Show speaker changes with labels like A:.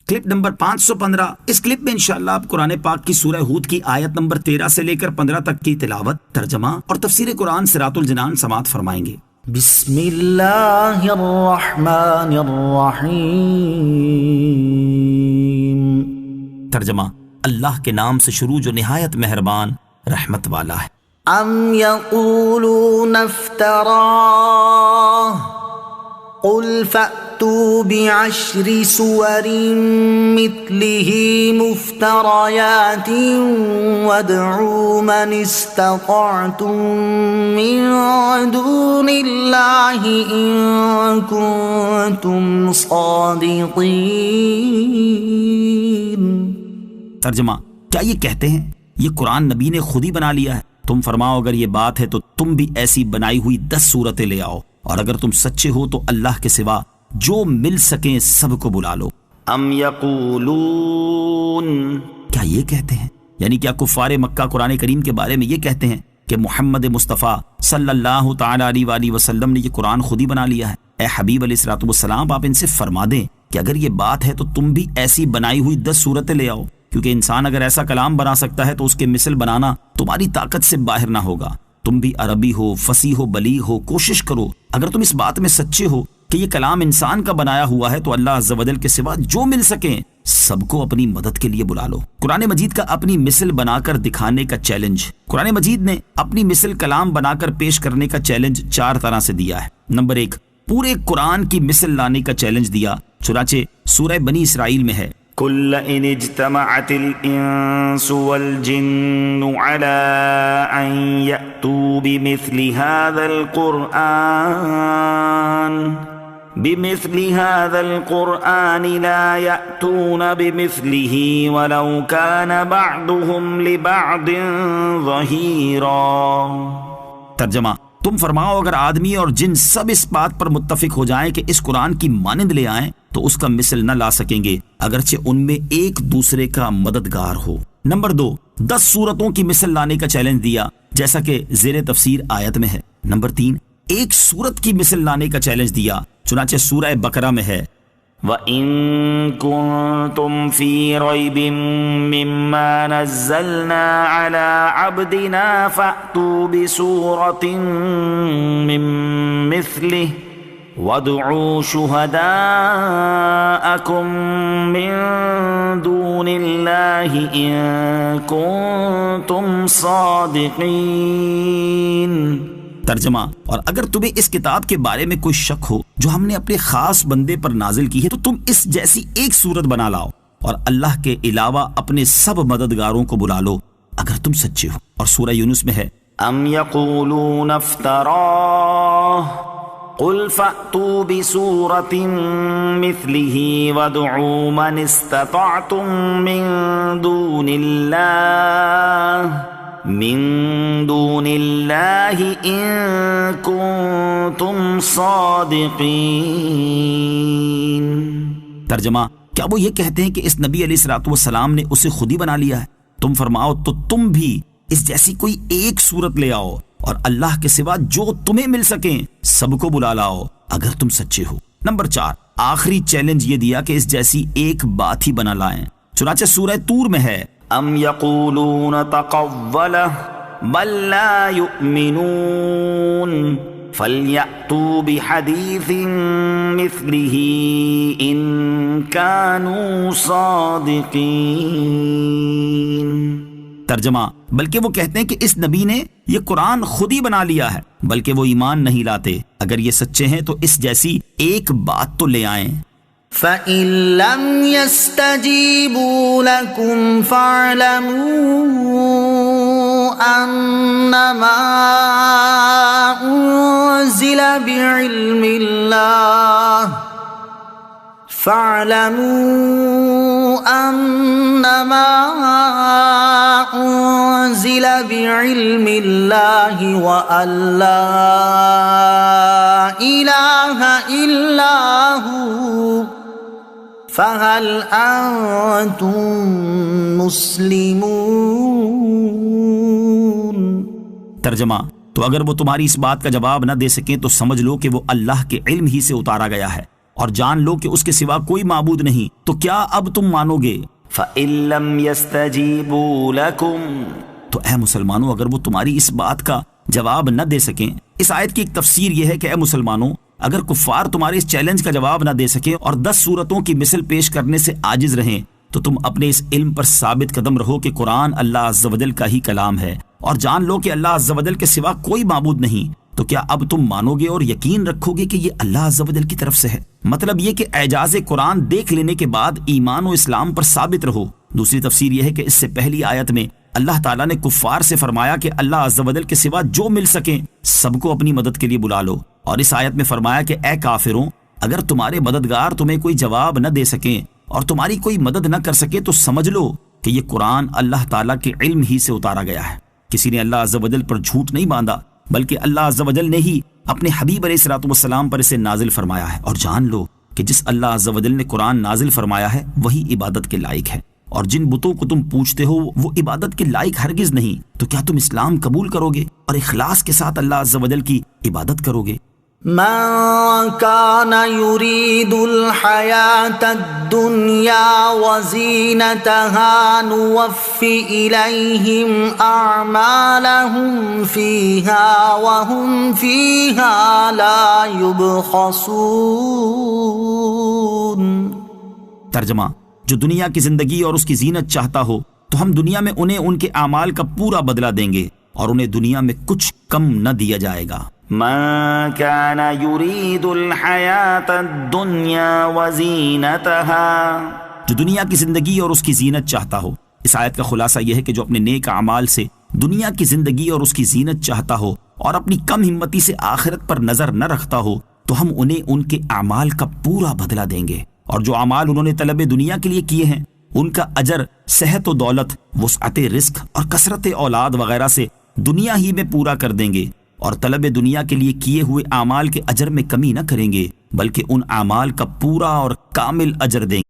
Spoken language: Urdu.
A: Clip number 515۔ اس کلپ میں انشاءاللہ آپ قرآن پاک کی سورہ ہود کی آیت نمبر 13 سے لے کر 15 تک کی تلاوت، ترجمہ اور تفسیر قرآن صراط الجنان سماعت فرمائیں گے۔
B: بسم اللہ الرحمن الرحیم۔
A: ترجمہ، اللہ کے نام سے شروع جو نہایت مہربان رحمت والا ہے۔
B: ام یقولون افتراہ قل فأتوا بعشر سور مثلہ مفتریات وادعوا من استطعتم من دون اللہ ان کنتم صادقین۔
A: ترجمہ، کیا یہ کہتے ہیں یہ قرآن نبی نے خود ہی بنا لیا ہے؟ تم فرماؤ اگر یہ بات ہے تو تم بھی ایسی بنائی ہوئی 10 صورتیں لے آؤ، اور اگر تم سچے ہو تو اللہ کے سوا جو مل سکیں سب کو بلا لو۔
B: ام یقولون،
A: کیا یہ کہتے ہیں، یعنی کیا کفار مکہ قرآن کریم کے بارے میں یہ کہتے ہیں کہ محمد مصطفیٰ صلی اللہ تعالی علیہ وآلہ وسلم نے یہ قرآن خود ہی بنا لیا ہے؟ اے حبیب علیہ الصلوۃ والسلام، آپ ان سے فرما دیں کہ اگر یہ بات ہے تو تم بھی ایسی بنائی ہوئی 10 صورتیں لے آؤ، کیونکہ انسان اگر ایسا کلام بنا سکتا ہے تو اس کے مثل بنانا تمہاری طاقت سے باہر نہ ہوگا۔ تم بھی عربی ہو، فصیح ہو، بلیغ ہو، کوشش کرو۔ اگر تم اس بات میں سچے ہو کہ یہ کلام انسان کا بنایا ہوا ہے تو اللہ عز و جل کے سوا جو مل سکیں سب کو اپنی مدد کے لیے بلا لو۔ قرآن مجید کا اپنی مثل بنا کر دکھانے کا چیلنج۔ قرآن مجید نے اپنی مثل کلام بنا کر پیش کرنے کا چیلنج 4 طرح سے دیا ہے۔ نمبر 1، پورے قرآن کی مثل لانے کا چیلنج دیا، چنانچہ سورہ بنی اسرائیل میں ہے،
B: قل ان اجتمعت الانس والجن على ان يأتوا بمثل هذا القرآن لا يأتون بمثله ولو كان بعضهم لبعض ظهيرا۔
A: ترجمہ، تم فرماؤ اگر آدمی اور جن سب اس بات پر متفق ہو جائیں کہ اس قرآن کی مانند لے آئیں تو اس کا مثل نہ لا سکیں گے اگرچہ ان میں ایک دوسرے کا مددگار ہو۔ نمبر 2، 10 صورتوں کی مثل لانے کا چیلنج دیا جیسا کہ زیر تفسیر آیت میں ہے۔ نمبر 3، ایک سورت کی مثل لانے کا چیلنج دیا، چنانچہ سورہ بقرہ میں ہے،
B: وَإِن كُنتُمْ فِي رَيْبٍ مِّمَّا نَزَّلْنَا عَلَىٰ عَبْدِنَا فَأْتُوا بِسُورَةٍ مِّن مِّثْلِهِ وَادْعُوا شُهَدَاءَكُم مِّن دُونِ اللَّهِ إِن كُنتُمْ صَادِقِينَ۔
A: ترجمہ، اور اگر تمہیں اس کتاب کے بارے میں کوئی شک ہو جو ہم نے اپنے خاص بندے پر نازل کی ہے تو تم اس جیسی ایک صورت بنا لاؤ اور اللہ کے علاوہ اپنے سب مددگاروں کو بلا لو اگر تم سچے ہو۔ اور سورہ یونس میں ہے،
B: ام یقولون افتراہ قل فأتوا بسورة مثله وادعوا من استطعتم من دون اللہ ان کنتم صادقین۔
A: ترجمہ، کیا وہ یہ کہتے ہیں کہ اس نبی علیہ الصلوۃ والسلام نے اسے خود ہی بنا لیا ہے؟ تم فرماؤ تو تم بھی اس جیسی کوئی ایک صورت لے آؤ اور اللہ کے سوا جو تمہیں مل سکیں سب کو بلا لاؤ اگر تم سچے ہو۔ نمبر 4، آخری چیلنج یہ دیا کہ اس جیسی ایک بات ہی بنا لائیں، چنانچہ سورہ طور میں ہے،
B: ام یقولون تقولہ بل لا یؤمنون فلیأتوا بحدیث مثلہ ان کانوا صادقین۔
A: ترجمہ، بلکہ وہ کہتے ہیں کہ اس نبی نے یہ قرآن خود ہی بنا لیا ہے، بلکہ وہ ایمان نہیں لاتے، اگر یہ سچے ہیں تو اس جیسی ایک بات تو لے آئیں۔
B: فَإِن لَّمْ يَسْتَجِيبُوا لَكُمْ فَاعْلَمُوا أَنَّمَا أُنزِلَ بِعِلْمِ اللَّهِ وَأَن لَّا إِلَٰهَ إِلَّا هُوَ فَهَلْ أَنتُم مُّسْلِمُونَ۔
A: ترجمہ، تو اگر وہ تمہاری اس بات کا جواب نہ دے سکیں تو سمجھ لو کہ وہ اللہ کے علم ہی سے اتارا گیا ہے، اور جان لو کہ اس کے سوا کوئی معبود نہیں، تو کیا اب تم مانو گے؟
B: فَإِن لَّمْ يَسْتَجِيبُوا لَكُمْ،
A: تو اے مسلمانوں اگر وہ تمہاری اس بات کا جواب نہ دے سکیں، اس آیت کی ایک تفسیر یہ ہے کہ اے مسلمانوں اگر کفار تمہارے اس چیلنج کا جواب نہ دے سکیں اور 10 صورتوں کی مثل پیش کرنے سے عاجز رہیں، تو تم اپنے اس علم پر ثابت قدم رہو کہ قرآن اللہ عز و جل کا ہی کلام ہے، اور جان لو کہ اللہ عز و جل کے سوا کوئی معبود نہیں۔ تو کیا اب تم مانو گے اور یقین رکھو گے کہ یہ اللہ عز و جل کی طرف سے ہے؟ مطلب یہ کہ اعجاز قرآن دیکھ لینے کے بعد ایمان و اسلام پر ثابت رہو۔ دوسری تفسیر یہ ہے کہ اس سے پہلی آیت میں اللہ تعالیٰ نے کفار سے فرمایا کہ اللہ عز و جل کے سوا جو مل سکیں سب کو اپنی مدد کے لیے بلا لو، اور اس آیت میں فرمایا کہ اے کافروں اگر تمہارے مددگار تمہیں کوئی جواب نہ دے سکیں اور تمہاری کوئی مدد نہ کر سکے تو سمجھ لو کہ یہ قرآن اللہ تعالیٰ کے علم ہی سے اتارا گیا ہے۔ کسی نے اللہ عز و جل پر جھوٹ نہیں باندھا، بلکہ اللہ عز و جل نے ہی اپنے حبیب علیہ الصلوۃ والسلام پر اسے نازل فرمایا ہے، اور جان لو کہ جس اللہ عز و جل نے قرآن نازل فرمایا ہے وہی عبادت کے لائق ہے، اور جن بتوں کو تم پوجتے ہو وہ عبادت کے لائق ہرگز نہیں۔ تو کیا تم اسلام قبول کرو گے اور اخلاص کے ساتھ اللہ عز و جل کی عبادت کرو گے؟
B: من كان يريد الحياة الدنيا وزينتها نوف إليهم أعمالهم فيها وهم فيها لا يبخسون۔
A: ترجمہ: جو دنیا کی زندگی اور اس کی زینت چاہتا ہو تو ہم دنیا میں انہیں ان کے اعمال کا پورا بدلہ دیں گے اور انہیں دنیا میں کچھ کم نہ دیا جائے گا۔
B: من كان يريد الحياة الدنيا وزينتها،
A: جو دنیا کی زندگی اور اس کی زینت چاہتا ہو۔ اس آیت کا خلاصہ یہ ہے کہ جو اپنے نیک اعمال سے دنیا کی زندگی اور اس کی زینت چاہتا ہو اور اپنی کم ہمتی سے آخرت پر نظر نہ رکھتا ہو تو ہم انہیں ان کے اعمال کا پورا بدلہ دیں گے، اور جو اعمال انہوں نے طلب دنیا کے لیے کیے ہیں ان کا اجر صحت و دولت، وسعت رزق اور کثرت اولاد وغیرہ سے دنیا ہی میں پورا کر دیں گے، اور طلب دنیا کے لیے کیے ہوئے اعمال کے اجر میں کمی نہ کریں گے بلکہ ان اعمال کا پورا اور کامل اجر دیں گے۔